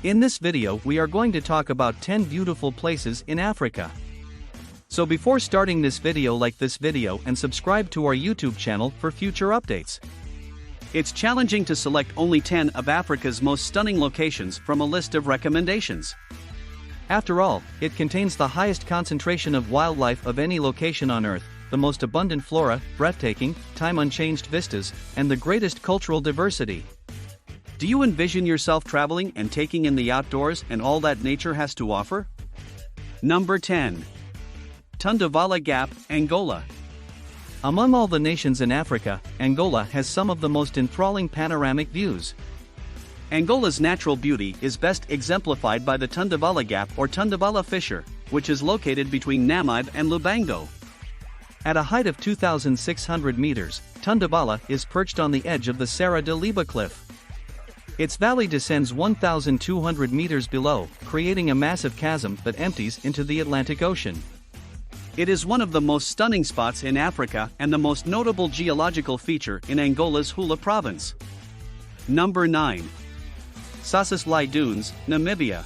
In this video we are going to talk about 10 beautiful places in Africa. So before starting this video, like this video and subscribe to our YouTube channel for future updates. It's challenging to select only 10 of Africa's most stunning locations from a list of recommendations. After all, it contains the highest concentration of wildlife of any location on Earth, the most abundant flora, breathtaking, time-unchanged vistas, and the greatest cultural diversity. Do you envision yourself traveling and taking in the outdoors and all that nature has to offer? Number 10. Tundavala Gap, Angola. Among all the nations in Africa, Angola has some of the most enthralling panoramic views. Angola's natural beauty is best exemplified by the Tundavala Gap or Tundavala Fissure, which is located between Namibe and Lubango. At a height of 2,600 meters, Tundavala is perched on the edge of the Serra de Liba cliff. Its valley descends 1,200 meters below, creating a massive chasm that empties into the Atlantic Ocean. It is one of the most stunning spots in Africa and the most notable geological feature in Angola's Hula province. Number 9. Sossusvlei Dunes, Namibia.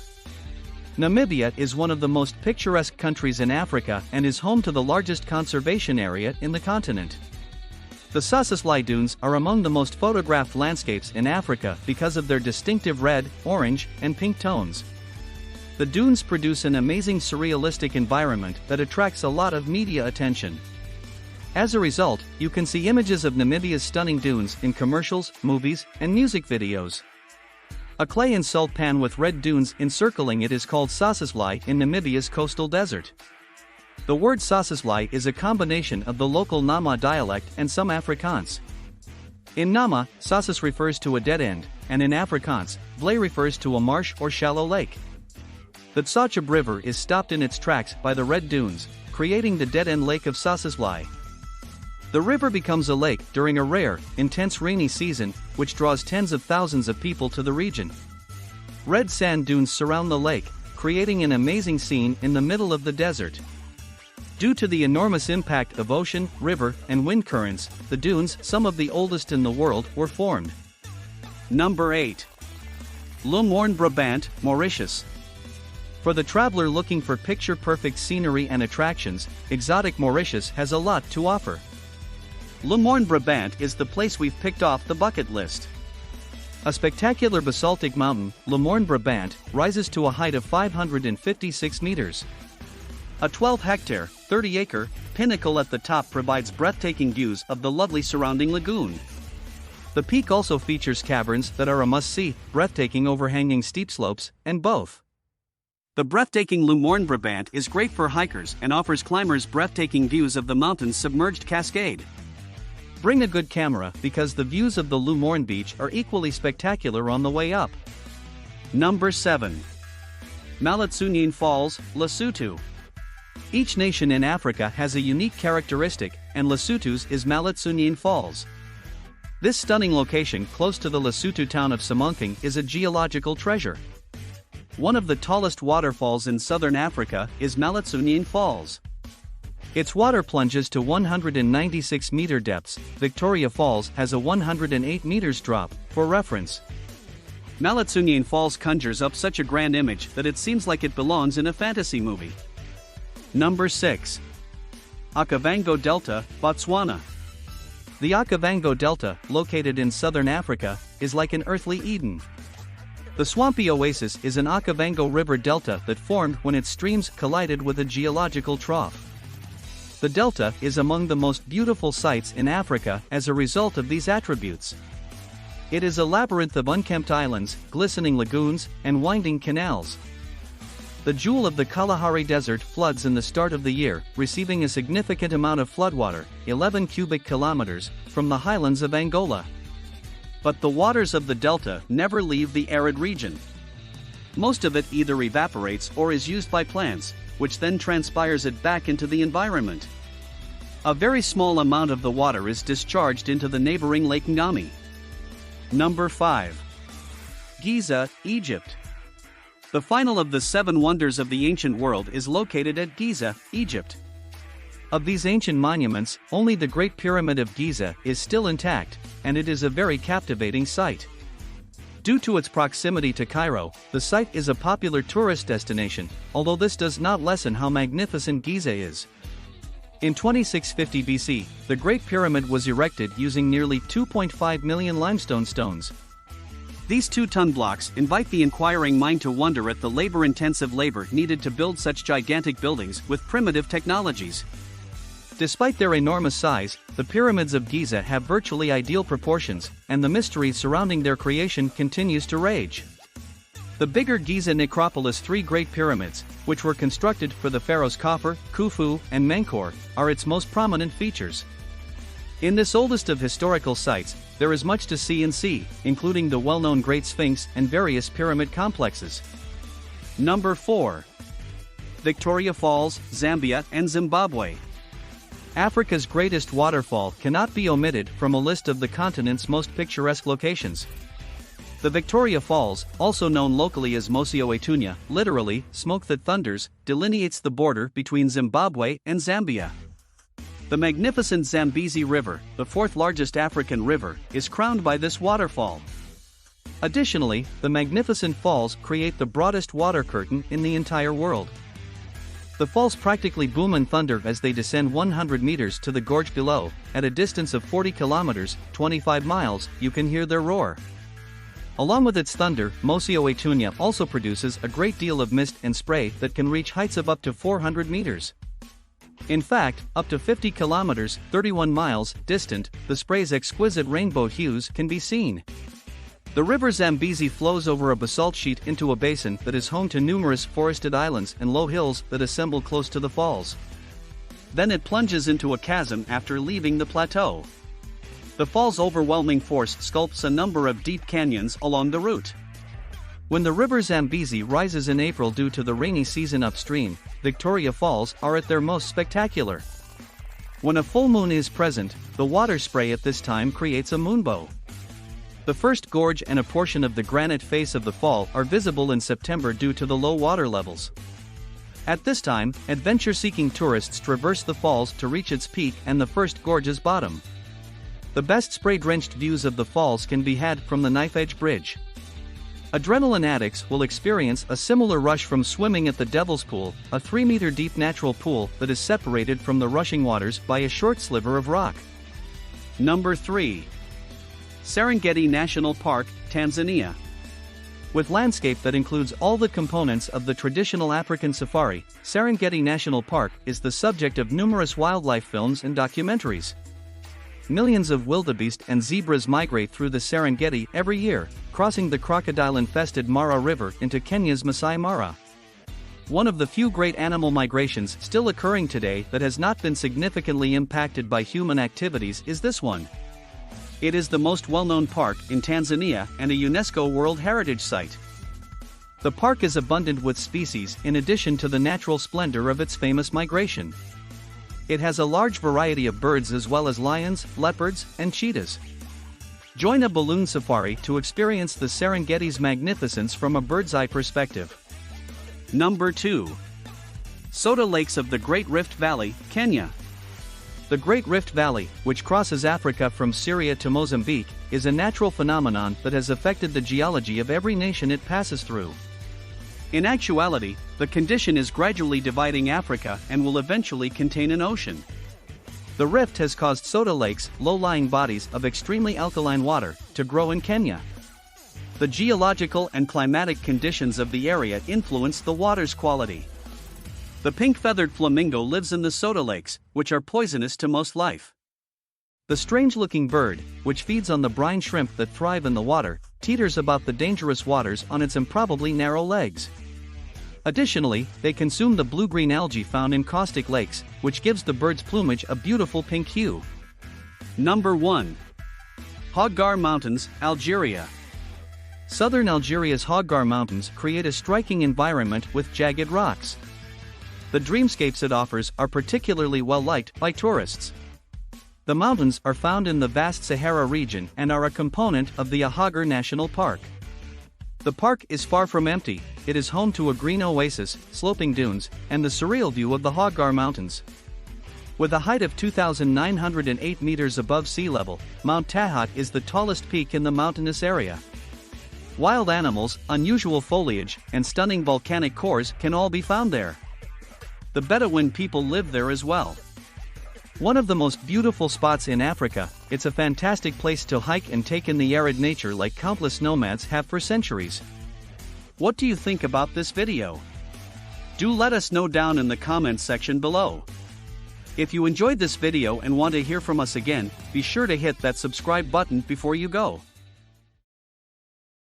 Namibia is one of the most picturesque countries in Africa and is home to the largest conservation area in the continent. The Sossusvlei Dunes are among the most photographed landscapes in Africa because of their distinctive red, orange, and pink tones. The dunes produce an amazing surrealistic environment that attracts a lot of media attention. As a result, you can see images of Namibia's stunning dunes in commercials, movies, and music videos. A clay and salt pan with red dunes encircling it is called Sossusvlei in Namibia's coastal desert. The word Sossusvlei is a combination of the local Nama dialect and some Afrikaans. In Nama, Sossus refers to a dead end, and in Afrikaans, Vlei refers to a marsh or shallow lake. The Tsotschab River is stopped in its tracks by the red dunes, creating the dead-end lake of Sossusvlei. The river becomes a lake during a rare, intense rainy season, which draws tens of thousands of people to the region. Red sand dunes surround the lake, creating an amazing scene in the middle of the desert. Due to the enormous impact of ocean, river, and wind currents, the dunes, some of the oldest in the world, were formed. Number 8. Morne, Brabant, Mauritius. For the traveler looking for picture-perfect scenery and attractions, exotic Mauritius has a lot to offer. Morne, Brabant is the place we've picked off the bucket list. A spectacular basaltic mountain, Morne, Brabant, rises to a height of 556 meters. A 12-hectare, 30-acre, pinnacle at the top provides breathtaking views of the lovely surrounding lagoon. The peak also features caverns that are a must-see, breathtaking overhanging steep slopes, and both. The breathtaking Morne, Brabant is great for hikers and offers climbers breathtaking views of the mountain's submerged cascade. Bring a good camera because the views of the Morne beach are equally spectacular on the way up. Number 7. Mauritius Falls, Lesotho. Each nation in Africa has a unique characteristic, and Lesotho's is Mauritius Falls. This stunning location close to the Lesotho town of Samonkeng is a geological treasure. One of the tallest waterfalls in southern Africa is Mauritius Falls. Its water plunges to 196-meter depths. Victoria Falls has a 108 meters drop. For reference, Mauritius Falls conjures up such a grand image that it seems like it belongs in a fantasy movie. Number 6. Okavango Delta, Botswana. The Okavango Delta, located in southern Africa, is like an earthly Eden. The swampy oasis is an Okavango River delta that formed when its streams collided with a geological trough. The delta is among the most beautiful sights in Africa as a result of these attributes. It is a labyrinth of unkempt islands, glistening lagoons, and winding canals. The jewel of the Kalahari Desert floods in the start of the year, receiving a significant amount of floodwater, 11 cubic kilometers, from the highlands of Angola. But the waters of the delta never leave the arid region. Most of it either evaporates or is used by plants, which then transpires it back into the environment. A very small amount of the water is discharged into the neighboring Lake Ngami. Number 5. Giza, Egypt. The final of the 7 wonders of the ancient world is located at Giza, Egypt. Of these ancient monuments, only the Great Pyramid of Giza is still intact, and it is a very captivating sight. Due to its proximity to Cairo, the site is a popular tourist destination, although this does not lessen how magnificent Giza is. In 2650 BC, the Great Pyramid was erected using nearly 2.5 million limestone stones. These 2-ton blocks invite the inquiring mind to wonder at the labor-intensive labor needed to build such gigantic buildings with primitive technologies. Despite their enormous size, the pyramids of Giza have virtually ideal proportions, and the mystery surrounding their creation continues to rage. The bigger Giza necropolis 3 Great Pyramids, which were constructed for the pharaohs Khafre, Khufu, and Menkaure, are its most prominent features. In this oldest of historical sites, there is much to see and see, including the well-known Great Sphinx and various pyramid complexes. Number 4. Victoria Falls, Zambia and Zimbabwe. Africa's greatest waterfall cannot be omitted from a list of the continent's most picturesque locations. The Victoria Falls, also known locally as Mosi-oa-Tunya, literally, smoke that thunders, delineates the border between Zimbabwe and Zambia. The magnificent Zambezi River, the 4th largest African river, is crowned by this waterfall. Additionally, the magnificent falls create the broadest water curtain in the entire world. The falls practically boom and thunder as they descend 100 meters to the gorge below. At a distance of 40 kilometers, 25 miles, you can hear their roar. Along with its thunder, Mosi-oa-Tunya also produces a great deal of mist and spray that can reach heights of up to 400 meters. In fact, up to 50 kilometers, 31 miles, distant, the spray's exquisite rainbow hues can be seen. The river Zambezi flows over a basalt sheet into a basin that is home to numerous forested islands and low hills that assemble close to the falls. Then it plunges into a chasm after leaving the plateau. The fall's overwhelming force sculpts a number of deep canyons along the route. When the river Zambezi rises in April due to the rainy season upstream, Victoria Falls are at their most spectacular. When a full moon is present, the water spray at this time creates a moonbow. The first gorge and a portion of the granite face of the fall are visible in September due to the low water levels. At this time, adventure-seeking tourists traverse the falls to reach its peak and the first gorge's bottom. The best spray-drenched views of the falls can be had from the Knife Edge Bridge. Adrenaline addicts will experience a similar rush from swimming at the Devil's Pool, a 3-meter deep natural pool that is separated from the rushing waters by a short sliver of rock. Number 3. Serengeti National Park, Tanzania. With landscape that includes all the components of the traditional African safari, Serengeti National Park is the subject of numerous wildlife films and documentaries. Millions of wildebeest and zebras migrate through the Serengeti every year, crossing the crocodile-infested Mara River into Kenya's Masai Mara. One of the few great animal migrations still occurring today that has not been significantly impacted by human activities is this one. It is the most well-known park in Tanzania and a UNESCO World Heritage Site. The park is abundant with species in addition to the natural splendor of its famous migration. It has a large variety of birds as well as lions, leopards, and cheetahs. Join a balloon safari to experience the Serengeti's magnificence from a bird's-eye perspective. Number 2. Soda Lakes of the Great Rift Valley, Kenya. The Great Rift Valley, which crosses Africa from Syria to Mozambique, is a natural phenomenon that has affected the geology of every nation it passes through. In actuality, the condition is gradually dividing Africa and will eventually contain an ocean. The rift has caused soda lakes, low-lying bodies of extremely alkaline water, to grow in Kenya. The geological and climatic conditions of the area influence the water's quality. The pink-feathered flamingo lives in the soda lakes, which are poisonous to most life. The strange-looking bird, which feeds on the brine shrimp that thrive in the water, teeters about the dangerous waters on its improbably narrow legs. Additionally, they consume the blue-green algae found in caustic lakes, which gives the bird's plumage a beautiful pink hue. Number 1. Hoggar Mountains, Algeria. Southern Algeria's Hoggar Mountains create a striking environment with jagged rocks. The dreamscapes it offers are particularly well-liked by tourists. The mountains are found in the vast Sahara region and are a component of the Hoggar National Park. The park is far from empty. It is home to a green oasis, sloping dunes, and the surreal view of the Hoggar Mountains. With a height of 2,908 meters above sea level, Mount Tahat is the tallest peak in the mountainous area. Wild animals, unusual foliage, and stunning volcanic cores can all be found there. The Bedouin people live there as well. One of the most beautiful spots in Africa, it's a fantastic place to hike and take in the arid nature like countless nomads have for centuries. What do you think about this video? Do let us know down in the comments section below. If you enjoyed this video and want to hear from us again, be sure to hit that subscribe button before you go.